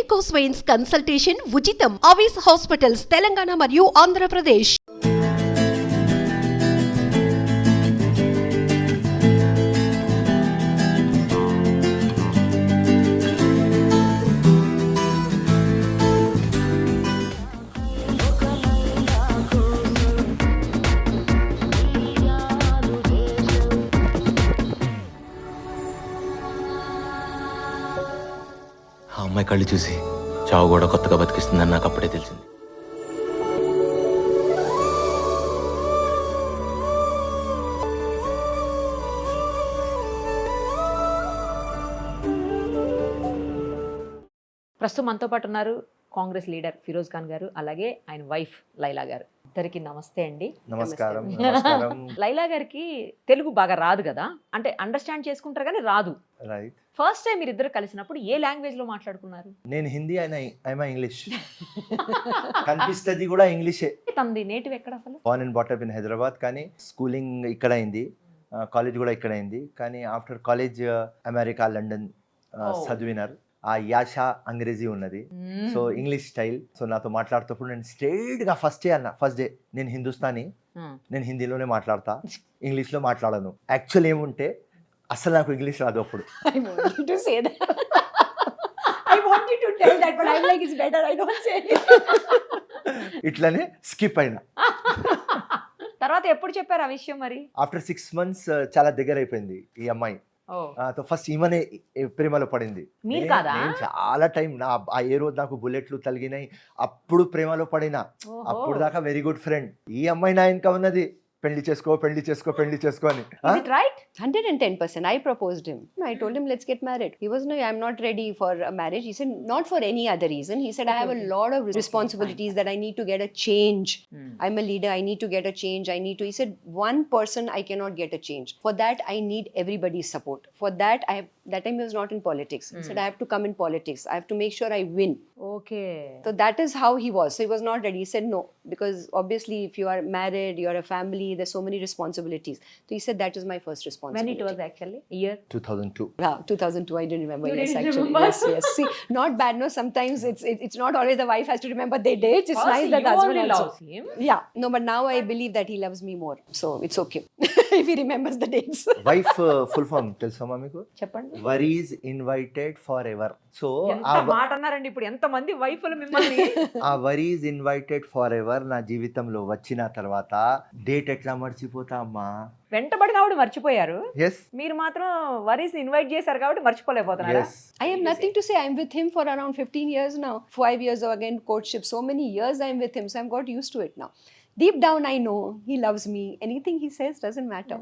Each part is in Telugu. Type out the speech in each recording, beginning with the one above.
వెరికోస్ వెయిన్స్ కన్సల్టేషన్ ఉచితం. ఆవిస్ హాస్పిటల్స్ తెలంగాణ మరియు ఆంధ్రప్రదేశ్. ఆ అమ్మాయి కళ్ళు చూసి చావు కూడా కొత్తగా బతికిస్తుందని నాకు అప్పుడే తెలిసింది. ప్రస్తుతం మనతో పాటు ఉన్నారు కాంగ్రెస్ లీడర్ ఫిరోజ్ ఖాన్ గారు, అలాగే ఆయన వైఫ్ లైలా గారు. ఇద్దరికి నమస్తే అండి. నమస్కారం. లైలా గారికి తెలుగు బాగా రాదు కదా, అంటే అండర్స్టాండ్ చేసుకుంటారు కానీ రాదు. రైట్. ఫస్ట్ టైం మీరు ఇద్దరు కలిసినప్పుడు ఏ లాంగ్వేజ్ లో మాట్లాడుకున్నారు? నేను హిందీ, ఆయన ఇంగ్లీష్. కనిపిస్తుంది కూడా ఇంగ్లీషే. తనది నేటివ్ ఎక్కడ అసలు? బోర్న్ అండ్ బాటప్ ఇన్ హైదరాబాద్, కానీ స్కూలింగ్ ఇక్కడ అయింది, కాలేజ్ కూడా ఇక్కడ అయింది. కానీ ఆఫ్టర్ కాలేజ్ అమెరికా, లండన్ చదివినారు. ఆ యాష అంగ్రేజీ ఉన్నది, సో ఇంగ్లీష్ స్టైల్. సో నాతో మాట్లాడుతున్నప్పుడు నేను స్ట్రైట్ గా ఫస్ట్ డే నేను హిందుస్థానీ, నేను హిందీలోనే మాట్లాడతా, ఇంగ్లీష్ లో మాట్లాడను. యాక్చువల్ ఏముంటే అసలు నాకు ఇంగ్లీష్ రాదు అప్పుడు. ఇట్లనే స్కిప్ అయినా. తర్వాత ఎప్పుడు చెప్పారు ఆ విషయం మరి? ఆఫ్టర్ 6 months చాలా దగ్గర అయిపోయింది ఈ అమ్మాయి. ఫస్ట్ ఈమెనే ప్రేమలో పడింది. చాలా టైం ఏ రోజు నాకు బుల్లెట్లు తగిలినాయి అప్పుడు ప్రేమలో పడినా. అప్పుడు దాకా వెరీ గుడ్ ఫ్రెండ్. ఈ అమ్మాయి నా ఇంకా ఉన్నది, పెళ్లి చేసుకో అని. 110%. I proposed him. I told him, let's get married. He was, no, I'm not ready for a marriage. He said, not for any other reason. He said, I have a lot of responsibilities that I need to get a change. I'm a leader. I need to get a change. He said, one person I cannot get a change. For that, I need everybody's support. For that, that time he was not in politics. He said, I have to come in politics. I have to make sure I win. Okay. So that is how he was. So he was not ready. He said, no, because obviously if you are married, you are a family, there's so many responsibilities. So he said, that is my first responsibility. When it was actually? Year? 2002. Yeah, 2002. I didn't remember. You Yes, didn't actually. remember? Yes. See, not bad. No, sometimes it's not always the wife has to remember their dates. It's First, nice that you the husband only also. loves him. Yeah. No, but now I believe that he loves me more. So it's okay if he remembers the dates. Wife full form తెలుసమ్మా మీకు? చెప్పండి. Worries invited forever. So ఎంత మాట అన్నారండి. ఇప్పుడు ఎంత మంది వైఫ్లు మిమ్మల్ని ఆ వరీస్ ఇన్వైటెడ్ ఫర్ ఎవర్ నా జీవితంలో వచ్చిన తర్వాత డేట్ ఎట్లా మర్చిపోతా అమ్మా? వెంటబడిన ఆవిడ మర్చిపోయారు. Yes. మీరు మాత్రం వరీస్ ఇన్వైట్ చేశారు కాబట్టి మర్చిపోలేకపోతున్నారా? Yes. I have nothing to say. I'm with him for around 15 years now. 5 years again courtship. So many years I'm with him. So I've got used to it now. Deep down I know he loves me. Anything he says doesn't matter.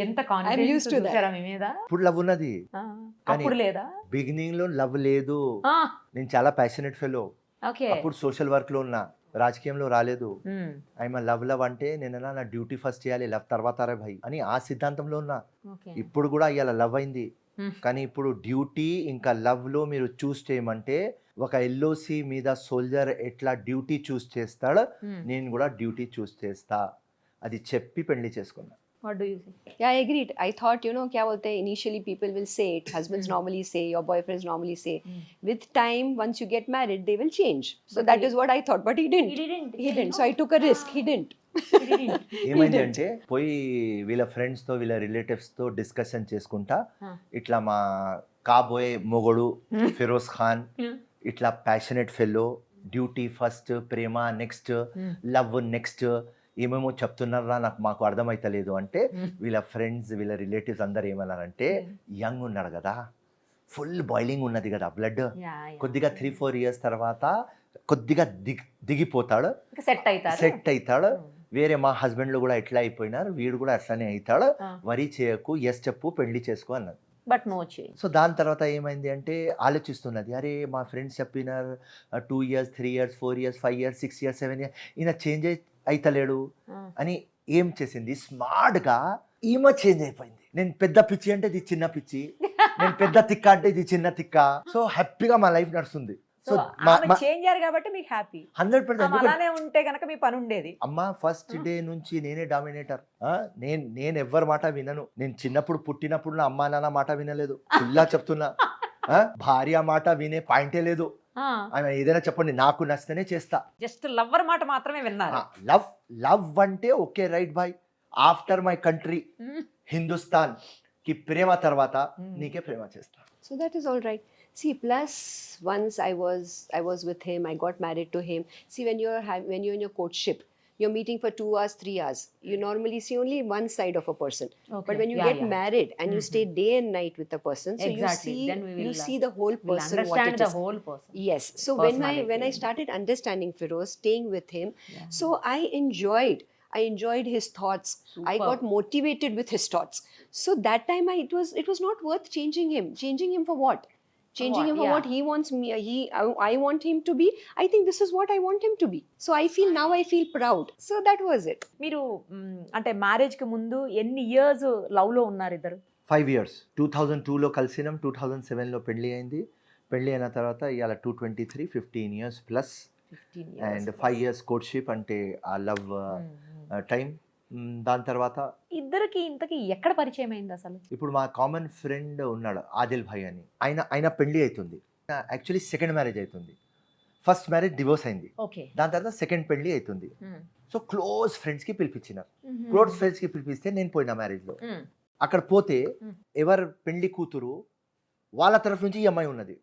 ఎంత I'm confidence used to that. చూసారా మీ మీద? ఇప్పుడు లవ్ ఉన్నది, అప్పుడు లేదా? బిగినింగ్ లో లవ్ లేదు. నేను చాలా ప్యాషనెట్ ఫెలో. ఓకే. అప్పుడు సోషల్ వర్క్ లో ఉన్నా, రాజకీయంలో రాలేదు. ఐఎమ్ లవ్ అంటే నేను నా డ్యూటీ ఫస్ట్ చేయాలి, లవ్ తర్వాత రే భయ్ అని ఆ సిద్ధాంతంలో ఉన్నా. ఇప్పుడు కూడా ఇవాళ లవ్ అయింది, కానీ ఇప్పుడు డ్యూటీ ఇంకా లవ్ లో మీరు చూస్ చేయమంటే ఒక ఎల్ఓసి మీద సోల్జర్ ఎట్లా డ్యూటీ చూస్ చేస్తాడు, నేను కూడా డ్యూటీ చూస్ చేస్తా. అది చెప్పి పెళ్లి చేసుకున్నా. What do you say? Yeah, I agreed. I thought, kya bolte, initially people will say it. Husbands normally say, your boyfriends normally say. With time, once you get married, they will change. So that is what I thought. But he didn't. He didn't. So I took a risk. He didn't. ఏమైంది అంటే పోయి వీళ్ళ ఫ్రెండ్స్ తో వీళ్ళ రిలేటివ్స్ తో డిస్కషన్ చేసుకుంటా, ఇట్లా మా కాబోయే మొగడు ఫిరోజ్ ఖాన్ ఇట్లా ప్యాషనెట్ ఫెలో, డ్యూటీ ఫస్ట్, ప్రేమ నెక్స్ట్, లవ్ నెక్స్ట్, ఏమేమో చెప్తున్నారా మాకు అర్థమైతలేదు అంటే వీళ్ళ ఫ్రెండ్స్ వీళ్ళ రిలేటివ్స్ అందరు ఏమన్నారంటే, యంగ్ ఉన్నాడు కదా, ఫుల్ బాయిలింగ్ ఉన్నది కదా బ్లడ్, కొద్దిగా 3-4 years తర్వాత కొద్దిగా దిగిపోతాడు, సెట్ అవుతాడు. వేరే మా హస్బెండ్లు కూడా ఎట్లా అయిపోయినారు, వీడు కూడా అట్లానే అవుతాడు, వరీ చేయకు, ఎస్ చెప్పు, పెళ్లి చేసుకో అన్నది. But no change. సో దాని తర్వాత ఏమైంది అంటే ఆలోచిస్తున్నది, అరే మా ఫ్రెండ్స్ చెప్పినారు 2 years 3 years 4 years 5 years 6 years 7 years ఈయన చేంజ్ అయితలేడు అని ఏం చేసింది, స్మార్ట్ గా ఈమె చేంజ్ అయిపోయింది. నేను పెద్ద పిచ్చి అంటే ఇది చిన్న పిచ్చి, నేను పెద్ద తిక్క అంటే ఇది చిన్న తిక్క. సో హ్యాపీగా మా లైఫ్ నడుస్తుంది. సో చేంజ్ అయ్యారు కాబట్టి మీకు హ్యాపీ. 100%. అలానే ఉంటే కనుక మీ పని ఉండేది. అమ్మా ఫస్ట్ డే నుంచి నేనే డామినేటర్. నేను ఎవ్వరి మాట వినను. నేను చిన్నప్పుడు పుట్టినప్పుడు నా అమ్మా నాన్న మాట వినలేదు, ఇలా చెప్తున్నా. భార్య మాట వినే పాయింటే లేదు. ఆమె ఏదైనా చెప్పండి, నాకు నచ్చితేనే చేస్తా. జస్ట్ లవ్వర్ మాట మాత్రమే విన్నారు. లవ్ లవ్ అంటే okay right boy, after my country Hindustan కి ప్రేమ తర్వాత నీకే ప్రేమ చేస్తా. So that is all right. See, plus once I was with him, I got married to him. See, when you're in your courtship, you're meeting for 2 hours, 3 hours. You normally see only one side of a person. Okay. But when you get married and you stay day and night with the person, so Exactly. Then we you will, see the whole We'll person, what understand it the is. whole person. Yes. So when I started understanding Feroz, staying with him, so I enjoyed his thoughts. Super. I got motivated with his thoughts. So that time it was not worth changing him. Changing him for what? Changing him for what he wants me. I want him to be. I think this is what I want him to be. So I feel proud. So that was it. మీరు అంటే మ్యారేజ్ కి ముందు ఎన్ని ఇయర్స్ లవ్ లో ఉన్నారు ఇద్దరు? 5 years. 2002లో కలిసినాం, 2007లో పెళ్లి అయింది. పెళ్లి అయిన తర్వాత ఇవాళ 223, 15 years plus. 15 years. And 5 years courtship అంటే ఆ లవ్ టైం. దాని తర్వాత ఇద్దరికి ఇంతకి ఎక్కడ పరిచయం అయింది అసలు? ఇప్పుడు మా కామన్ ఫ్రెండ్ ఉన్నాడు ఆదిల్ భాయ్ అని, ఆయన పెళ్లి అవుతుంది. యాక్చువల్లీ సెకండ్ మ్యారేజ్ అవుతుంది. ఫస్ట్ మ్యారేజ్ డివోర్స్ అయింది, ఓకే. దాని తర్వాత సెకండ్ పెళ్లి అవుతుంది. సో క్లోజ్ ఫ్రెండ్స్ కి పిలిపించినారు. క్లోజ్ ఫ్రెండ్స్ కి పిలిపిస్తే నేను పోయినా మ్యారేజ్ లో. అక్కడ పోతే ఎవరు పెళ్లి కూతురు వాళ్ళ తరఫు నుంచి ఈ అమ్మాయి ఉన్నది,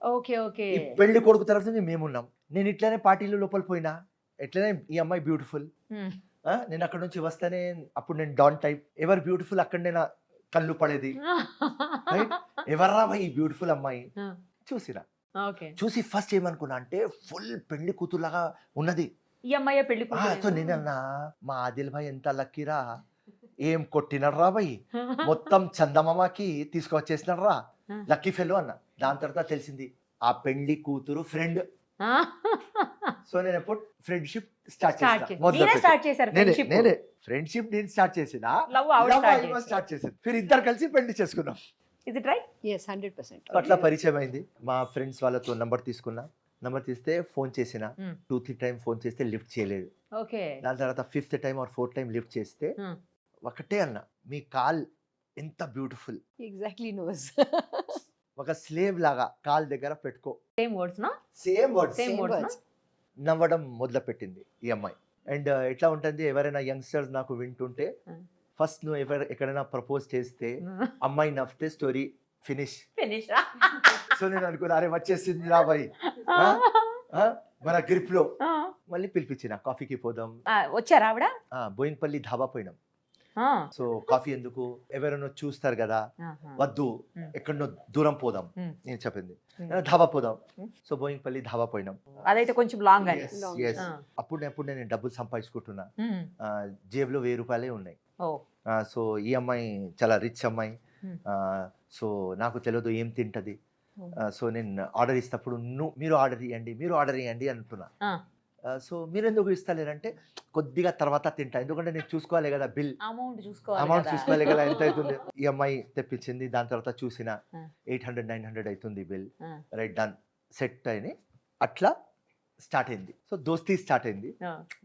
ఓకే ఓకే. ఈ పెళ్లి కొడుకు తరఫు నుంచి మేమున్నాం. నేను ఇట్లానే పార్టీలో లోపల పోయినా, ఎట్లనే ఈ అమ్మాయి బ్యూటిఫుల్. నేను అక్కడ నుంచి వస్తేనే అప్పుడు నేను డాన్ టైప్, ఎవరు బ్యూటిఫుల్ అక్కడనే నా కళ్ళు పడేది. ఎవర్రా ఈ బ్యూటిఫుల్ అమ్మాయి చూసిరా. చూసి ఫస్ట్ ఏమనుకున్నా అంటే ఫుల్ పెళ్లి కూతురులాగా ఉన్నది ఈ అమ్మాయి పెళ్లి కూతురు. సో నేనన్నా మా ఆదిల్ భాయ్ ఎంత లక్కీరా, ఏం కొట్టినర్రా భయ్, మొత్తం చందమామకి తీసుకొచ్చేసినర్రా, లక్కీ ఫెలో అన్న. దాని తర్వాత తెలిసింది ఆ పెళ్లి కూతురు ఫ్రెండ్. సో నేను ఎప్పుడు ఫ్రెండ్షిప్ స్టార్ట్ చేశాను. నేనే ఫ్రెండ్షిప్ నేను స్టార్ట్ చేసిన, స్టార్ట్ చేసింది. ఫిర్ ఇద్దరు కలిసి పెళ్లి చేసుకున్నాం. Is it right? Yes, 100%. అట్లా పరిచయం అయింది. మా ఫ్రెండ్స్ వాళ్ళతో నంబర్ తీసుకున్నా. నంబర్ తీస్తే ఫోన్ చేసిన 2-3 టైం ఫోన్ చేస్తే లిఫ్ట్ చేయలేదు. ఓకే. దాని తర్వాత 5th time are 4th time lift చేస్తే ఒకటే అన్న, మీ కాల్ ఎంత బ్యూటిఫుల్, Exactly knows. ఒక స్లేవ్ లాగా కాల్ దగ్గర పెట్టుకో. సేమ్ వర్డ్స్ నా? Same words. Same words. నవ్వడం మొదలు పెట్టింది ఈ అమ్మాయి. అండ్ ఎట్లా ఉంటుంది, ఎవరైనా యంగ్స్టర్స్ నాకు వింటుంటే, ఫస్ట్ నువ్వు ఎక్కడైనా ప్రపోజ్ చేస్తే అమ్మాయి నవ్వుతే స్టోరీ ఫినిష్. సో నేను అనుకున్నా, అరే వచ్చేసింది రా బాయ్ మన గ్రిప్ లో. మళ్ళీ పిలిపించిన కాఫీకి పోదాం. వచ్చారా ఆవిడ? బోయిన్పల్లి ధాబా పోయినాం. సో కాఫీ ఎందుకు, ఎవరైనా చూస్తారు కదా, వద్దు ఎక్కడనో దూరం పోదాం నేను చెప్పింది, ధాబా పోదాం. సో బోయింగ్పల్లి ధాబా పోయినాం. అదైతే కొంచెం లాంగ్. అప్పుడు నేను డబ్బులు సంపాదించుకుంటున్నా, జేబులో 1000 రూపాయలే ఉన్నాయి. సో ఈ అమ్మాయి చాలా రిచ్ అమ్మాయి. సో నాకు తెలియదు ఏం తింటది. సో నేను ఆర్డర్ ఇస్తప్పుడు మీరు ఆర్డర్ ఇవ్వండి అంటున్నా. సో మీరు ఎందుకు ఇస్తలేరంటే, కొద్దిగా తర్వాత తింటా, ఎందుకంటే నేను చూసుకోవాలి కదా, బిల్ అమౌంట్ చూసుకోవాలి కదా ఎంత అవుతుంది. ఈ అమ్మాయి తెప్పించింది. దాని తర్వాత చూసిన 800-900 అవుతుంది బిల్. రైట్, డన్, సెట్ అయినాయి. అట్లా స్టార్ట్ అయింది. సో దోస్తీ స్టార్ట్ అయింది.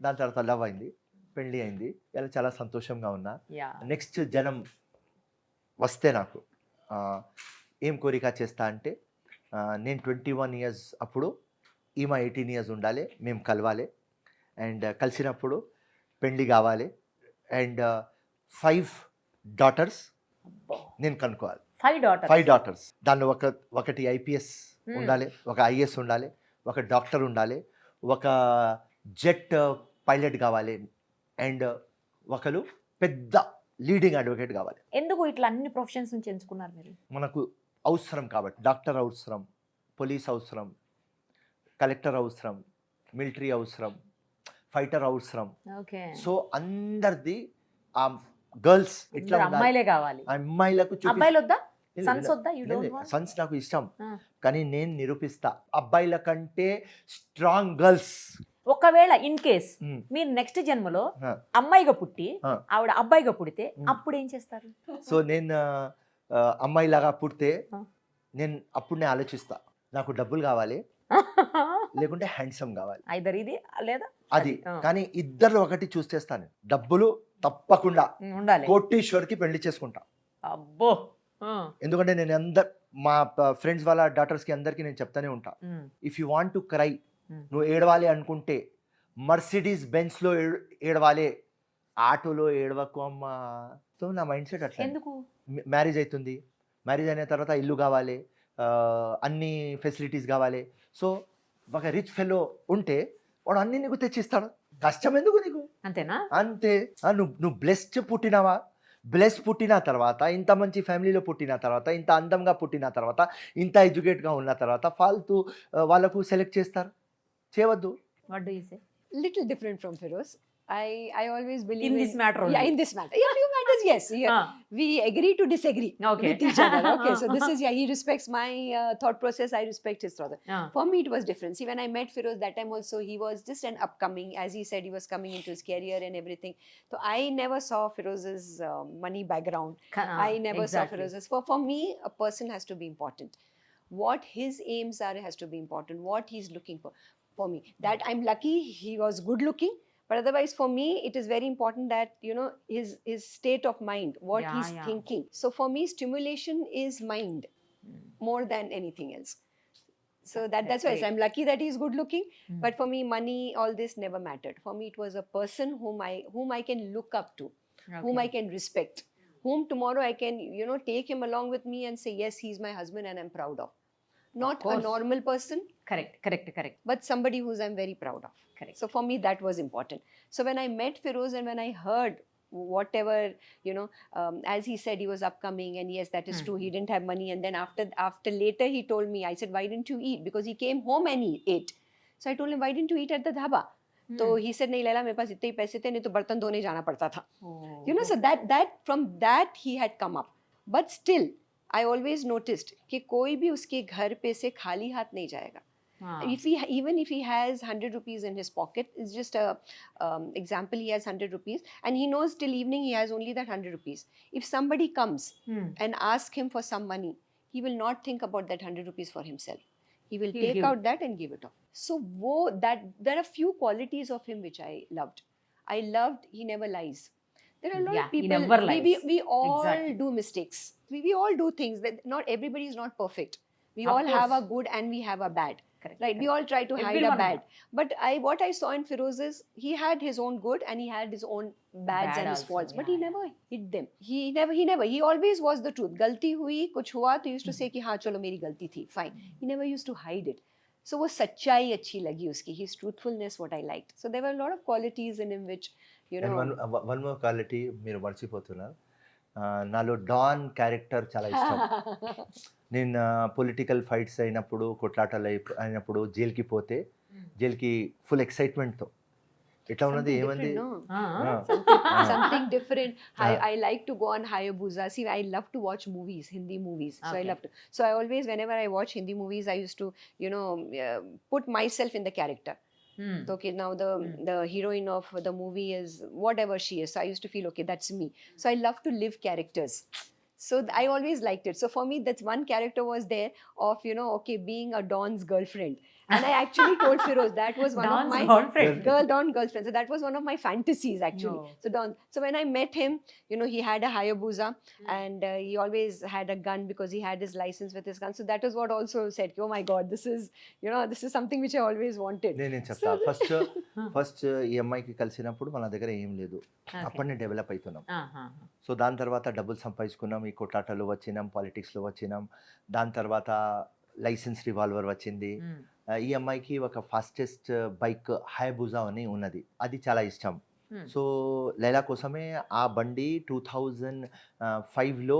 దాని తర్వాత లవ్ అయింది, పెళ్లి అయింది. ఇలా చాలా సంతోషంగా ఉన్నా. నెక్స్ట్ జనం వస్తే నాకు ఏం కోరిక చేస్తా అంటే, నేను 21 years అప్పుడు ఈమె 18 years ఉండాలి, మేము కలవాలి. అండ్ కలిసినప్పుడు పెళ్లి కావాలి. అండ్ 5 daughters నేను కనుక్కోవాలి. 5 daughters. దానిలో ఒకటి IPS ఉండాలి, ఒక IS ఉండాలి, ఒక డాక్టర్ ఉండాలి, ఒక జెట్ పైలట్ కావాలి, అండ్ ఒకరు పెద్ద లీడింగ్ అడ్వకేట్ కావాలి. ఎందుకు ఇట్లా అన్ని ప్రొఫెషన్స్ నుంచి ఎంచుకున్నారు మీరు? మనకు అవసరం కాబట్టి. డాక్టర్ అవసరం, పోలీస్ అవసరం, కలెక్టర్ అవసరం, మిలిటరీ అవసరం, ఫైటర్ అవసరం. సో అందరిది ఆ గర్ల్స్ ఎట్లా అమ్మాయిలే కావాలి, అమ్మాయిలకు సన్స్ నాకు ఇష్టం, కానీ నేను నిరూపిస్తా అబ్బాయిల కంటే స్ట్రాంగ్ గర్ల్స్. ఒకవేళ ఇన్ కేస్ మీరు నెక్స్ట్ జన్మలో అమ్మాయిగా పుట్టి ఆవిడ అబ్బాయిగా పుడితే అప్పుడు ఏం చేస్తారు? సో నేను అమ్మాయిలాగా పుడితే నేను ఆలోచిస్తా, నాకు డబ్బులు కావాలి, లేకుంటే హ్యాండ్సమ్ కావాలి, ఇది లేదా అది. కానీ ఇద్దరు ఒకటి చూస్ చేస్తాను, డబ్బులు తప్పకుండా ఉండాలి, కోటీశ్వర్కి పెళ్లి చేసుకుంటా. అబ్బో, ఎందుకంటే నేను మా ఫ్రెండ్స్ వాళ్ళ డాటర్స్కి అందరికీ నేను చెప్తానే ఉంటా, Hmm. If you want to cry, Hmm. నువ్వు ఏడవాలి అనుకుంటే మర్సిడీస్ బెంచ్లో ఏడవాలి, ఆటోలో ఏడవకు అమ్మా. సో నా మైండ్ సెట్ అట్లా. ఎందుకు? మ్యారేజ్ అవుతుంది, మ్యారేజ్ అయిన తర్వాత ఇల్లు కావాలి, అన్ని ఫెసిలిటీస్ కావాలి. సో ఒక రిచ్ ఫెలో ఉంటే వాడు అన్ని నీకు తెచ్చిస్తాడు, కష్టం ఎందుకు నీకు? అంతేనా? అంతే. నువ్వు బ్లెస్డ్ పుట్టినావా, బ్లెస్ పుట్టిన తర్వాత, ఇంత మంచి ఫ్యామిలీలో పుట్టిన తర్వాత, ఇంత అందంగా పుట్టిన తర్వాత, ఇంత ఎడ్యుకేట్గా ఉన్న తర్వాత ఫాల్తూ వాళ్ళకు సెలెక్ట్ చేస్తారు, చేయవద్దు. What do you say? Little different from Feroz. I always believe In this matter only. Yeah, in this matter. Yeah, few matters, yes. Yeah. Ah. We agree to disagree Okay. with each other. Okay, so this is, yeah, he respects my thought process, I respect his thought. Ah. For me, it was different. See, when I met Feroz that time also, he was just an upcoming, as he said, he was coming into his career and everything. So I never saw Feroz's money background. I never saw Feroz's. For me, a person has to be important. What his aims are has to be important. What he's looking for me. That I'm lucky he was good looking. But otherwise, for me, it is very important that, you know, his state of mind, what Yeah, he's yeah. thinking. So for me, stimulation is mind more than anything else. So that's why I say I'm lucky that he's good looking. But for me, money, all this never mattered. For me, it was a person whom I can look up to, whom I can respect, whom tomorrow I can, you know, take him along with me and say, yes, he's my husband and I'm proud of. Not a course. normal person, Correct. but somebody who's I'm very proud of. Correct. So for me, that was important. So when I met Feroz and when I heard whatever, you know, as he said, he was upcoming, and yes, that is true. He didn't have money, and then after later he told me, I said, why didn't you eat? Because he came home and he ate. So I told him, why didn't you eat at the dhaba? So he said, नहीं लैला मेरे पास इतने ही पैसे थे, नहीं तो बर्तन धोने जाना पड़ता था. You know, so that from that he had come up. But still, I always noticed कि कोई भी उसके घर पे से खाली हाथ नहीं जाएगा. Even if he has 100 rupees in his pocket, it's just a example, he has 100 rupees and he knows till evening he has only that 100 rupees. If somebody comes and asks him for some money, he will not think about that 100 rupees for himself. He will He'll take give. out that and give it off. So there are few qualities of him which I loved. I loved he never lies. There are a lot Yeah, of he people, never lies. we all Exactly. do mistakes. We all do things that not everybody is not perfect. We Of all have a course. good and we have a bad. Correct. Right, we all try to hide a Everyone. bad. But what I saw in Feroz is he had his own good and he had his own bads Bad and his also, faults. But yeah, he never hid them. He always was the truth. Galti hui, kuch hua, to he used to say ki हाँ चलो मेरी गलती थी. Fine. He never used to hide it. So वो सच्चाई अच्छी लगी उसकी. His truthfulness, what I liked. So there were a lot of qualities in him which, you know. And one more quality మీరు మర్చిపోతున్నారు, నాలో డాన్ క్యారెక్టర్ చాలా ఇష్టం. నేను పొలిటికల్ ఫైట్స్ అయినప్పుడు, కొట్లాటలు అయినప్పుడు జైలుకి పోతే, జైలుకి ఫుల్ ఎక్సైట్మెంట్తో ఎట్లా ఉన్నది, Something ఏమంది, different, no? Ah. Something different. I like to go on Hayabusa. See, I love to watch movies, Hindi movies. So I Okay. love to. So I always, whenever I watch Hindi movies, I used to, you know, put myself in the character. So, okay, now the heroine of the movie is whatever she is. So I used to feel, okay, that's me. So I love to live characters. So I always liked it. So for me, that's one character was there of, you know, okay, being a Don's girlfriend. And I actually told Feroz that was one Don's of my girlfriend. Don girlfriend. So that was one of my fantasies actually. No. So Don. So when I met him, you know, he had a Hayabusa and he always had a gun because he had his license with his gun. So that was what also said, oh my God, this is, you know, this is something which I always wanted. నేను చెప్తా. ఫస్ట్ ఈ అమ్మాయికి కలిసినప్పుడు మన దగ్గర ఏం లేదు, అప్పటినే డెవలప్ అవుతున్నాం. సో దాని తర్వాత డబ్బులు సంపాదించుకున్నాం, ఈ కొట్లాటలు వచ్చినాం, పాలిటిక్స్లో వచ్చినాం. దాని తర్వాత లైసెన్స్ రివాల్వర్ వచ్చింది. ఈ అమ్మాయికి ఒక ఫాస్టెస్ట్ బైక్ హయబుజా అని ఉన్నది, అది చాలా ఇష్టం. సో లైలా కోసమే ఆ బండి 2005లో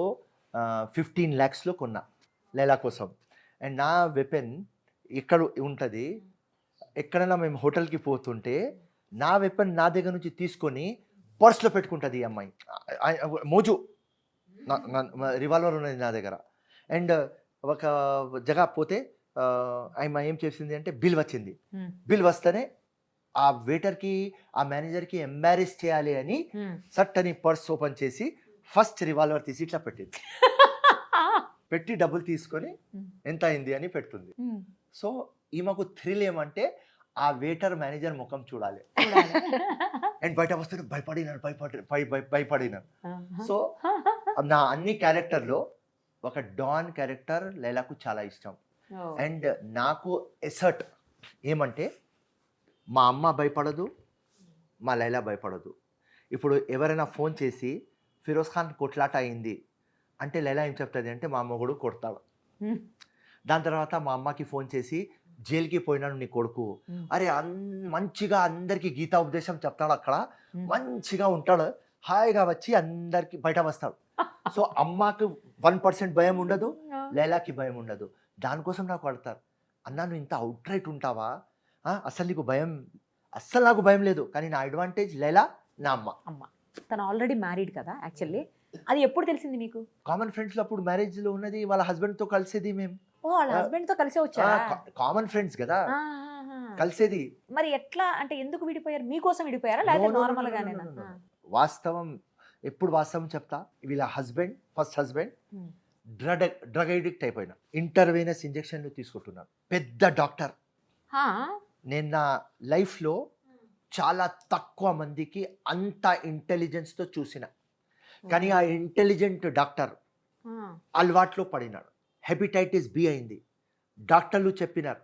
15 lakhsలో కొన్నా లైలా కోసం. అండ్ నా వెపన్ ఎక్కడ ఉంటుంది, ఎక్కడైనా మేము హోటల్కి పోతుంటే నా వెపన్ నా దగ్గర నుంచి తీసుకొని పర్స్లో పెట్టుకుంటుంది ఈ అమ్మాయి. మోజు రివాల్వర్ ఉన్నది నా దగ్గర. అండ్ ఒక జగ పోతే ఆమె ఏం చేసింది అంటే బిల్ వచ్చింది. బిల్ వస్తేనే ఆ వెయిటర్కి, ఆ మేనేజర్కి ఎంబారెస్ చేయాలి అని సట్ అని పర్స్ ఓపెన్ చేసి ఫస్ట్ రివాల్వర్ తీసి ఇట్లా పెట్టింది. పెట్టి డబ్బులు తీసుకొని ఎంత అయింది అని పెడుతుంది. సో ఈమెకు థ్రిల్ ఏమంటే ఆ వెయిటర్ మేనేజర్ ముఖం చూడాలి. అండ్ బయట వస్తే భయపడినాను. సో నా అన్ని క్యారెక్టర్లో ఒక డాన్ క్యారెక్టర్ లైలాకు చాలా ఇష్టం. Oh. అండ్ నాకు ఎసర్ట్ ఏమంటే మా అమ్మ భయపడదు, మా లైలా భయపడదు. ఇప్పుడు ఎవరైనా ఫోన్ చేసి ఫిరోజ్ ఖాన్ కొట్లాట అయింది అంటే లైలా ఏం చెప్తుంది అంటే మా మొగుడు కొడతాడు. దాని తర్వాత మా అమ్మకి ఫోన్ చేసి జైలుకి పోయినాడు నీ కొడుకు, అరే మంచిగా అందరికి గీతా ఉపదేశం చెప్తాడు, అక్కడ మంచిగా ఉంటాడు, హాయిగా వచ్చి అందరికి బయట వస్తాడు. సో అమ్మకి 1% భయం ఉండదు, లైలాకి భయం ఉండదు. దానికోసం నాకు అడతారు, అన్నా నువ్వు ఇంత అవుట్ రైట్ ఉంటావా, అసలు నీకు భయం, అస్సలు నాకు భయం లేదు, కానీ నా అడ్వాంటేజ్ లైలా, నా అమ్మ. తను ఆల్రెడీ మ్యారీడ్ కదా యాక్చువల్లీ, అది ఎప్పుడు తెలిసింది మీకు? కామన్ ఫ్రెండ్స్లో అప్పుడు మ్యారేజ్లో ఉన్నది, వాళ్ళ హస్బెండ్తో కలిసేది మేము. ఓ వాళ్ళ హస్బెండ్ తో కలిసే వచ్చారా? కామన్ ఫ్రెండ్స్ కదా కలిసేది. మరి ఎట్లా అంటే ఎందుకు విడిపోయారు? మీకోసం విడిపోయారా లేకపోతే నార్మల్ గానే? వాస్తవం ఎప్పుడు వాస్తవం చెప్తా, వీళ్ళ husband first husband drug addict అయిపోయినా, ఇంటర్వెనస్ ఇంజెక్షన్లు తీసుకుంటున్నాను, పెద్ద డాక్టర్. నేను నా లైఫ్లో చాలా తక్కువ మందికి అంత ఇంటెలిజెన్స్తో చూసిన, కానీ ఆ ఇంటెలిజెంట్ డాక్టర్ అలవాట్లో పడినాడు. హెపటైటిస్ బి అయింది, డాక్టర్లు చెప్పినారు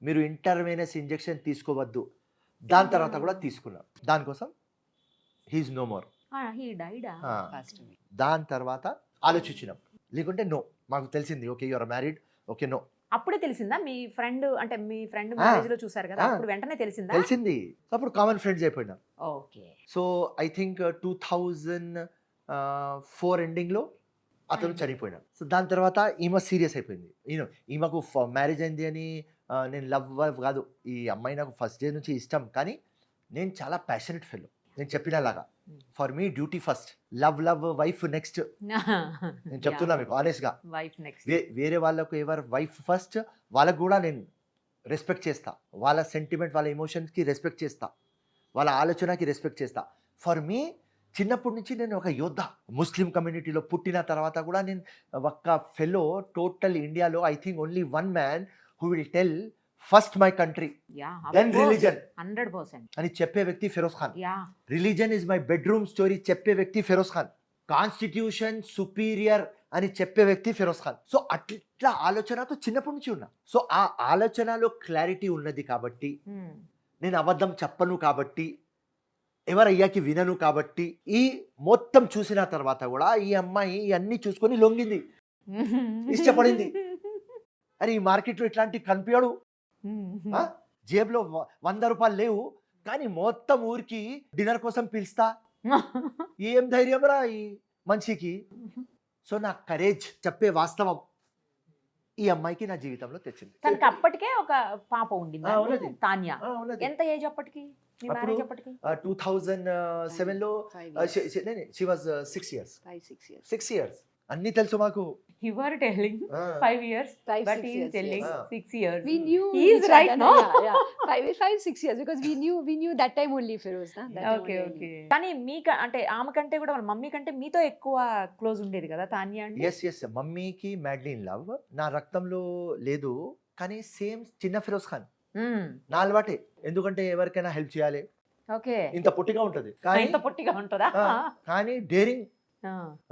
మీరు ఇంటర్వెనస్ ఇంజెక్షన్ తీసుకోవద్దు, దాని తర్వాత కూడా తీసుకున్నారు. దానికోసం హీఈస్ నో మోర్. దాని తర్వాత ఆలోచించినాం, లేకుంటే నో, మాకు తెలిసింది okay you are married, okay no. అప్పుడే తెలిసిందా? మీ ఫ్రెండ్ అంటే మీ ఫ్రెండ్ మ్యారేజ్ లో చూసారు కదా, అప్పుడు వెంటనే తెలిసిందా? తెలిసింది, అప్పుడు కామన్ ఫ్రెండ్స్ అయిపోయినా. ఓకే. సో ఐ థింక్ 2004 ఎండింగ్లో అతను చనిపోయినాడు. సో దాని తర్వాత ఈమె సీరియస్ అయిపోయింది. ఈమెకు మ్యారేజ్ అయింది అని నేను లవ్ కాదు, ఈ అమ్మాయి నాకు ఫస్ట్ డే నుంచి ఇష్టం, కానీ నేను చాలా ప్యాషనెట్ ఫెలో. నేను చెప్పినలాగా for me duty first, love wife next. నేను చెప్తున్నా మీకు ఆనెస్ట్గా, వేరే వాళ్ళకు ఎవరు వైఫ్ ఫస్ట్, వాళ్ళకు కూడా నేను రెస్పెక్ట్ చేస్తా, వాళ్ళ సెంటిమెంట్, వాళ్ళ ఎమోషన్స్కి రెస్పెక్ట్ చేస్తా, వాళ్ళ ఆలోచనకి రెస్పెక్ట్ చేస్తా. ఫర్ మీ చిన్నప్పటి నుంచి నేను ఒక యోద్ధ. ముస్లిం కమ్యూనిటీలో పుట్టిన తర్వాత కూడా నేను ఒక్క ఫెలో టోటల్ ఇండియాలో I think only one man who will tell first my country then religion 100% అని చెప్పే వ్యక్తి Feroz Khan. Religion is my bedroom story చెప్పే వ్యక్తి ఫిరోజ్ ఖాన్. కాన్స్టిట్యూషన్ సుపీరియర్ అని చెప్పే వ్యక్తి ఫిరోజ్ ఖాన్. సో అట్లా ఆలోచనతో చిన్నప్పటి నుంచి ఉన్నా. సో ఆ ఆలోచనలో క్లారిటీ ఉన్నది కాబట్టి, నేను అబద్ధం చెప్పను కాబట్టి, ఎవరయ్యాకి వినను కాబట్టి, ఈ మొత్తం చూసిన తర్వాత కూడా ఈ అమ్మాయి ఇవన్నీ చూసుకొని లొంగింది, ఇష్టపడింది. అరే ఈ మార్కెట్లో ఇట్లాంటి కనిపించడు, జేబులో 100 రూపాయలు లేవు, కానీ మొత్తం ఊరికి డిన్నర్ కోసం పిలుస్తా, ఏం ధైర్యం రా ఈ మనిషికి. సో నా కరేజ్ చెప్పే వాస్తవం ఈ అమ్మాయికి నా జీవితంలో తెచ్చింది. తనకి అప్పటికే ఒక పాప ఉండింది, తాన్యా. ఎంత ఏజ్ అప్పటికి? 2007లో షీ వాజ్ 6 years. అన్ని తెలుసు మాకు. You are telling 5 years, but he is telling 6 years. We knew he is each right, other, no? Yeah. 5-6 years because we knew that time only Feroz, na. Okay. కానీ మీకు అంటే ఆమె కంటే కూడా వాళ్ళ మమ్మీ కంటే మీతో ఎక్కువ క్లోజ్ ఉండేది కదా తాన్యా అంటే? ఎస్ మమ్మీకి మ్యాడ్లీ ఇన్ లవ్, నా రక్తంలో లేదు, కానీ సేమ్ చిన్న ఫిరోజ్ ఖాన్ నా అలవాటే. ఎందుకంటే ఎవరికైనా హెల్ప్ చేయాలి. ఓకే. ఇంత పొట్టిగా ఉంటది, ఇంత పొట్టిగా ఉంటుందా? కానీ డేరింగ్.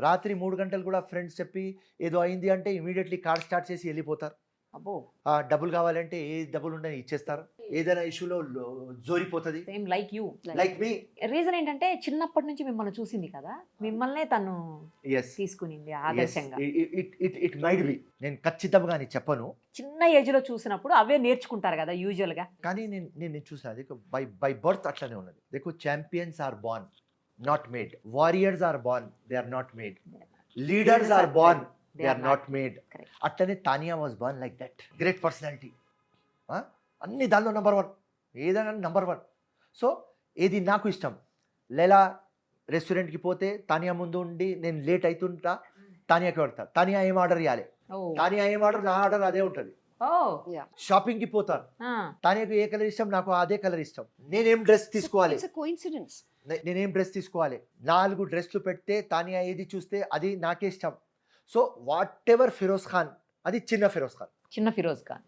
రాత్రి 3 గంటలు కూడా ఫ్రెండ్స్ చెప్పి ఏదో అయింది అంటే ఇమీడియట్లీ కార్ స్టార్ట్ చేసి వెళ్ళిపోతారు. డబ్బులు కావాలంటే ఏ డబ్బులు ఉండని ఇచ్చేస్తారు. ఏదైనా ఇష్యూలో జోరిపోతుంది. Same like you, like me. Reason ఏంటంటే చిన్నప్పటి నుంచి మిమ్మల్ని చూసింది కదా, మిమ్మల్నే తను తీసుకునింది ఆదర్శంగా. ఇట్ మైట్ బి, నేను ఖచ్చితంగా అని చెప్పను. చిన్న ఏజ్ లో చూసినప్పుడు అవే నేర్చుకుంటారు కదా యూజువల్ గా. కానీ నేను చూసాను బై బర్త్ అట్లనే ఉన్నది. దేఖో champions are born, not made. Warriors are born, they are not made. Leaders are born, they are not made. అట్లనే Tania was born like that. Great personality. అన్ని దానిలో నెంబర్ 1, ఏదైనా నెంబర్ 1. సో ఏది నాకు ఇష్టం. లైలా రెస్టారెంట్కి పోతే తానియా ముందు ఉండి నేను లేట్ అవుతుంటా, తానియాకి పెడతా, తానియా ఏం ఆర్డర్ ఇవ్వాలి, తానియా ఏం ఆర్డర్, నా ఆర్డర్ అదే ఉంటుంది. షాపింగ్ కి పోతాను, తానియాకు ఏ కలర్ ఇష్టం, నాకు అదే కలర్ ఇష్టం. నేనేం డ్రెస్ తీసుకోవాలి, నేనేం డ్రెస్ తీసుకోవాలి, 4 డ్రెస్లు పెడితే తానియా ఏది చూస్తే అది నాకే ఇష్టం. So whatever Feroz Khan, అది చిన్న Feroz Khan.